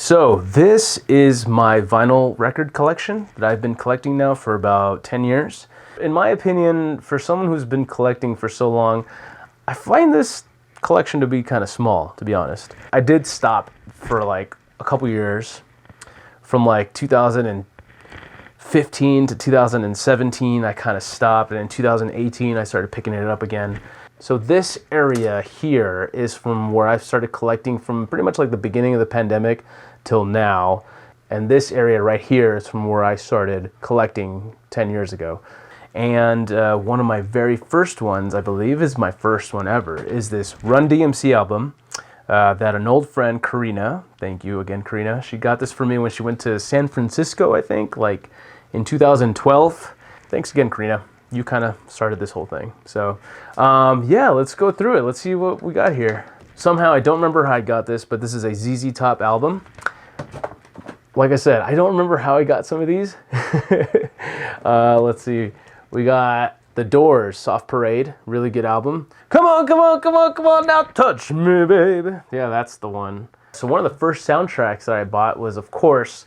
So this is my vinyl record collection that I've been collecting now for about 10 years. In my opinion, for someone who's been collecting for so long, I find this collection to be kind of small, to be honest. I did stop for like a couple years, from like 2015 to 2017, I kind of stopped, and in 2018 I started picking it up again. So this area here is from where I started collecting from pretty much like the beginning of the pandemic till now. And this area right here is from where I started collecting 10 years ago. And one of my very first ones, I believe is my first one ever, is this Run DMC album that an old friend, Karina, thank you again, Karina, she got this for me when she went to San Francisco, I think, like in 2012. Thanks again, Karina. You kind of started this whole thing. So yeah, let's go through it. Let's see what we got here. Somehow I don't remember how I got this, but this is a ZZ Top album. Like I said, I don't remember how I got some of these. Let's see. We got The Doors, Soft Parade, really good album. Come on, come on, come on, come on, now touch me, baby. Yeah, that's the one. So one of the first soundtracks that I bought was, of course,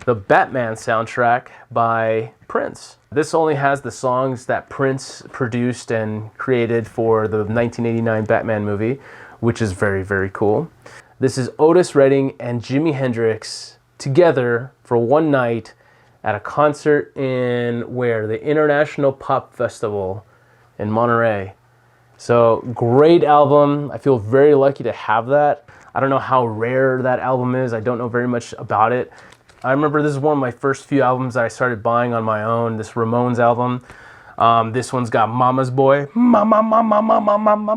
the Batman soundtrack by Prince. This only has the songs that Prince produced and created for the 1989 Batman movie, which is very, very cool. This is Otis Redding and Jimi Hendrix together for one night at a concert in where? The International Pop Festival in Monterey. So great album. I feel very lucky to have that. I don't know how rare that album is. I don't know very much about it. I remember this is one of my first few albums that I started buying on my own, this Ramones album. This one's got Mama's Boy. Mama's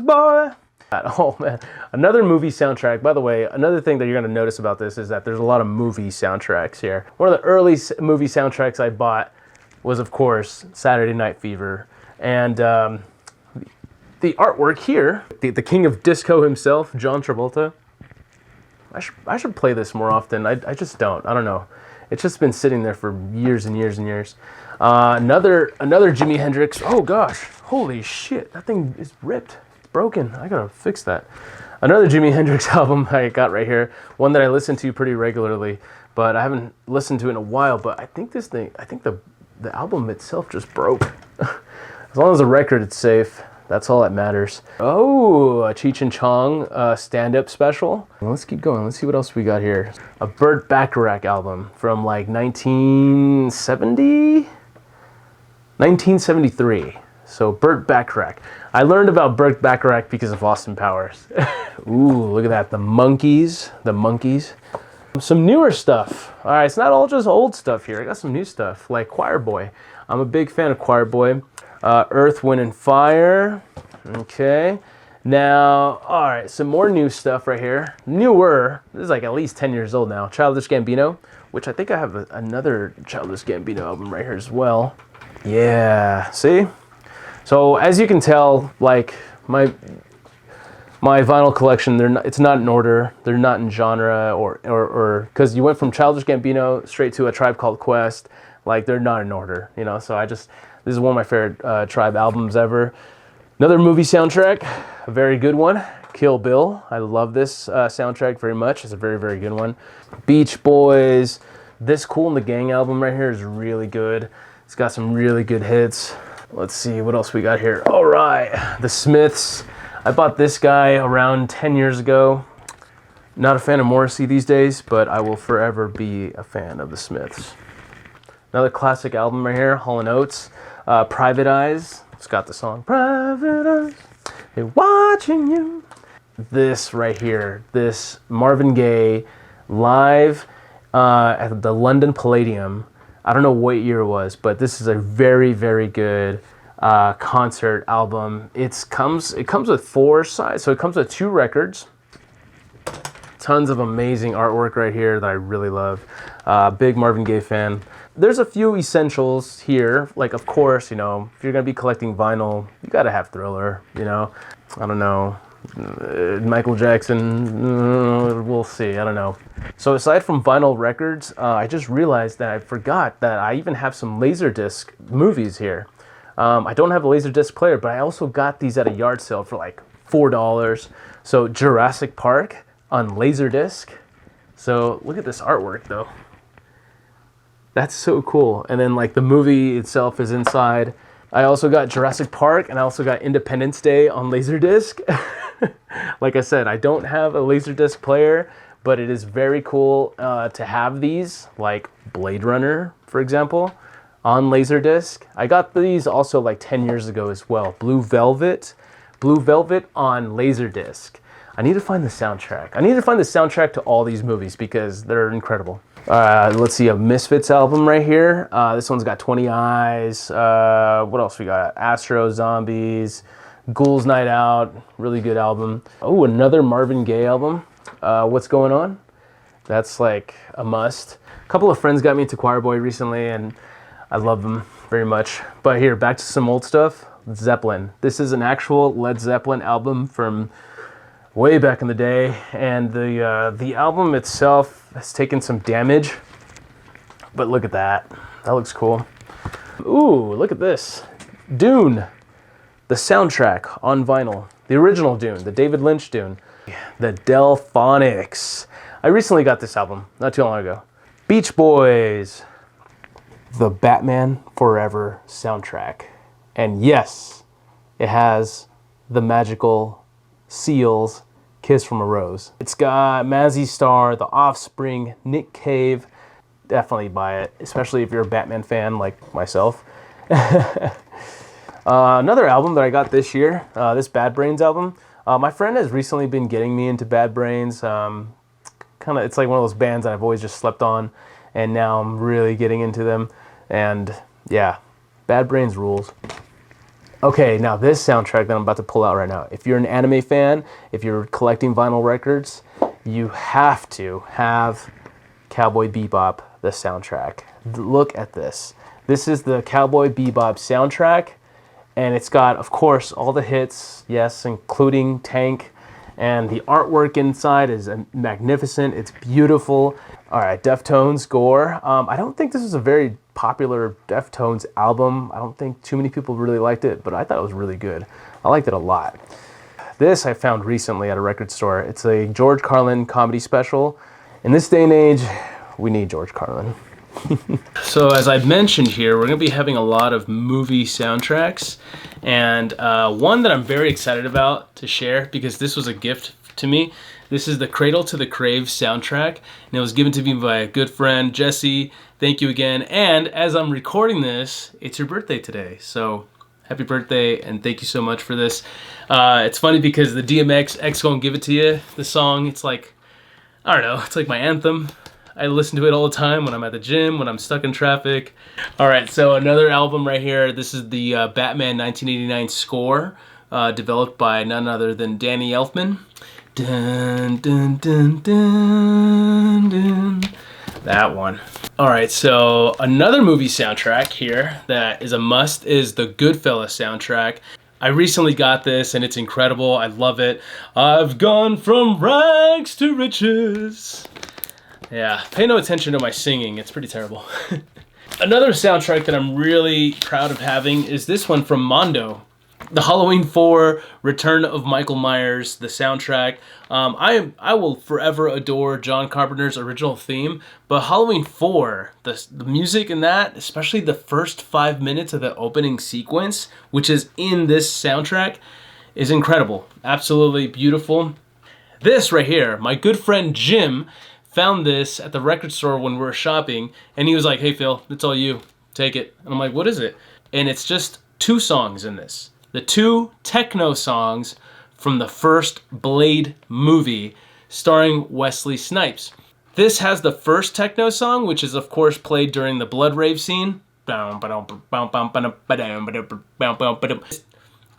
Boy. Oh man, another movie soundtrack. By the way, another thing that you're gonna notice about this is that there's a lot of movie soundtracks here. One of the early movie soundtracks I bought was, of course, Saturday Night Fever. And the artwork here, the king of disco himself, John Travolta. I should play this more often. I just don't. I don't know. It's just been sitting there for years and years and years. Another Jimi Hendrix. Oh gosh, holy shit! That thing is ripped. It's broken. I gotta fix that. Another Jimi Hendrix album I got right here. One that I listen to pretty regularly, but I haven't listened to it in a while. But I think the album itself just broke. As long as the record is safe. That's all that matters. Oh, a Cheech and Chong stand-up special. Well, let's keep going. Let's see what else we got here. A Burt Bacharach album from like 1973. So Burt Bacharach. I learned about Burt Bacharach because of Austin Powers. Ooh, look at that. The Monkees. The Monkees. Some newer stuff. All right, it's not all just old stuff here. I got some new stuff like Choir Boy. I'm a big fan of Choir Boy. Earth, Wind, and Fire. Okay. Now, all right, some more new stuff right here. Newer. This is like at least 10 years old now. Childish Gambino, which I think I have another Childish Gambino album right here as well. Yeah, see? So as you can tell, like my vinyl collection, it's not in order. They're not in genre or because you went from Childish Gambino straight to A Tribe Called Quest. Like they're not in order, you know. So this is one of my favorite Tribe albums ever. Another movie soundtrack, a very good one, Kill Bill. I love this soundtrack very much. It's a very, very good one. Beach Boys. This Kool and the Gang album right here is really good. It's got some really good hits. Let's see what else we got here. All right, The Smiths. I bought this guy around 10 years ago. Not a fan of Morrissey these days, but I will forever be a fan of The Smiths. Another classic album right here, Hall & Oates. Private Eyes. It's got the song, Private Eyes, they're watching you. This right here, this Marvin Gaye live at the London Palladium. I don't know what year it was, but this is a very, very good concert album. It comes with 4 sides, so it comes with 2 records. Tons of amazing artwork right here that I really love. Big Marvin Gaye fan. There's a few essentials here. Like, of course, you know, if you're gonna be collecting vinyl, you gotta have Thriller, you know. I don't know. Michael Jackson, we'll see, I don't know. So aside from vinyl records, I just realized that I forgot that I even have some Laserdisc movies here. I don't have a Laserdisc player, but I also got these at a yard sale for like $4. So Jurassic Park on Laserdisc. So look at this artwork though. That's so cool. And then like the movie itself is inside. I also got Jurassic Park, and I also got Independence Day on Laserdisc. Like I said, I don't have a Laserdisc player, but it is very cool to have these, like Blade Runner, for example, on Laserdisc. I got these also like 10 years ago as well. Blue Velvet on Laserdisc. I need to find the soundtrack. I need to find the soundtrack to all these movies because they're incredible. Let's see, a Misfits album right here. This one's got 20 Eyes. What else we got? Astro Zombies, Ghouls Night Out, really good album. Oh, another Marvin Gaye album. What's Going On? That's like a must. A couple of friends got me into Choir Boy recently, and I love them very much. But here, back to some old stuff. Zeppelin. This is an actual Led Zeppelin album from way back in the day, and the album itself has taken some damage, but look at that. That looks cool. Ooh, look at this. Dune, the soundtrack on vinyl. The original Dune, the David Lynch Dune. The Delphonics. I recently got this album, not too long ago. Beach Boys. The Batman Forever soundtrack. And yes, it has the magical Seals, Kiss from a Rose. It's got Mazzy Star, The Offspring, Nick Cave. Definitely buy it, especially if you're a Batman fan like myself. Another album that I got this year, this Bad Brains album. My friend has recently been getting me into Bad Brains. It's like one of those bands that I've always just slept on, and now I'm really getting into them. And yeah, Bad Brains rules. Okay, now this soundtrack that I'm about to pull out right now. If you're an anime fan, if you're collecting vinyl records, you have to have Cowboy Bebop, the soundtrack. Look at this. This is the Cowboy Bebop soundtrack, and it's got, of course, all the hits, yes, including Tank, and the artwork inside is magnificent. It's beautiful. All right, Deftones score. I don't think this is a very popular Deftones album. I don't think too many people really liked it, but I thought it was really good. I liked it a lot. This I found recently at a record store. It's a George Carlin comedy special. In this day and age, we need George Carlin. So as I mentioned here, we're going to be having a lot of movie soundtracks, and one that I'm very excited about to share because this was a gift to me. This is the Cradle to the Crave soundtrack, and it was given to me by a good friend, Jesse. Thank you again. And as I'm recording this, it's your birthday today, so happy birthday, and thank you so much for this. It's funny because the DMX X Gon' Give It To You, the song, it's like, I don't know, it's like my anthem. I listen to it all the time when I'm at the gym, when I'm stuck in traffic. All right, so another album right here. This is the Batman 1989 score, developed by none other than Danny Elfman. Dun, dun, dun, dun, dun. That one. All right, so another movie soundtrack here that is a must is the Goodfellas soundtrack. I recently got this and it's incredible. I love it. I've gone from rags to riches. Yeah, pay no attention to my singing. It's pretty terrible. Another soundtrack that I'm really proud of having is this one from Mondo. The Halloween 4 Return of Michael Myers, the soundtrack. I will forever adore John Carpenter's original theme, but Halloween 4, the music in that, especially the first 5 minutes of the opening sequence, which is in this soundtrack, is incredible. Absolutely beautiful. This right here, my good friend Jim found this at the record store when we were shopping, and he was like, "Hey Phil, it's all you. Take it." And I'm like, "What is it?" And it's just 2 songs in this. The 2 techno songs from the first Blade movie starring Wesley Snipes. This has the first techno song, which is of course played during the blood rave scene.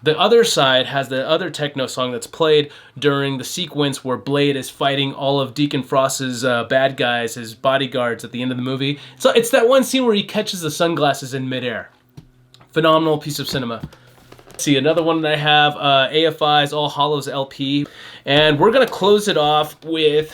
The other side has the other techno song that's played during the sequence where Blade is fighting all of Deacon Frost's bad guys, his bodyguards at the end of the movie. So it's that one scene where he catches the sunglasses in midair. Phenomenal piece of cinema. See, another one that I have, AFI's All Hallows LP. And we're going to close it off with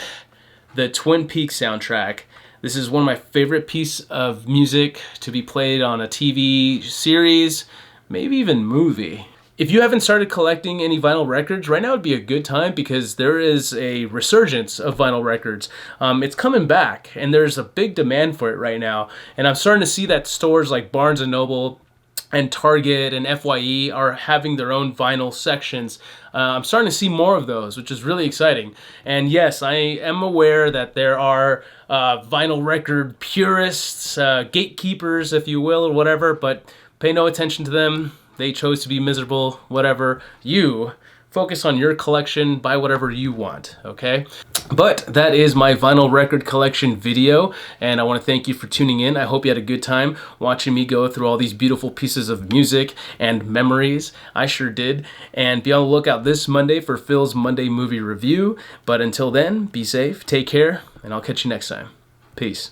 the Twin Peaks soundtrack. This is one of my favorite pieces of music to be played on a TV series, maybe even movie. If you haven't started collecting any vinyl records, right now would be a good time because there is a resurgence of vinyl records. It's coming back, and there's a big demand for it right now. And I'm starting to see that stores like Barnes & Noble and Target and FYE are having their own vinyl sections. I'm starting to see more of those, which is really exciting. And yes, I am aware that there are vinyl record purists, gatekeepers, if you will, or whatever, but pay no attention to them. They chose to be miserable, whatever. You focus on your collection, buy whatever you want, okay? But that is my vinyl record collection video, and I want to thank you for tuning in. I hope you had a good time watching me go through all these beautiful pieces of music and memories. I sure did. And be on the lookout this Monday for Phil's Monday movie review. But until then, be safe, take care, and I'll catch you next time. Peace.